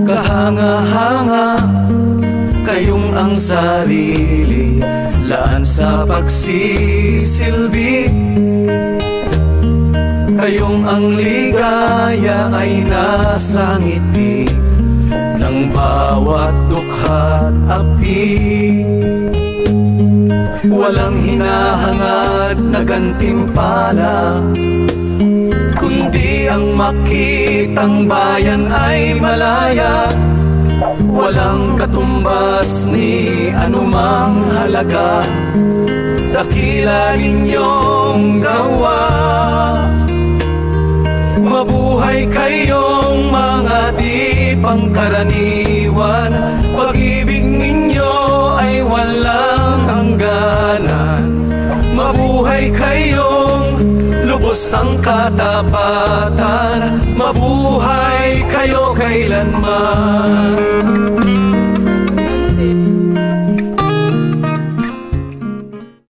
kahanga-hanga, kayong ang sarili, laan sa pagsisilbi. Kayong ang ligaya ay nasa ngiti ng bawat dukha't api. Walang hinahangad na gantimpala, kundi ang makitang bayan ay malaya. Walang katumbas ni anumang halaga, dakila ninyong gawa. Mabuhay kayong mga di pangkaraniwan, pag-ibig ninyo ay walang hangganan. Mabuhay kayong lubos ang katapatan, mabuhay kayo kailanman.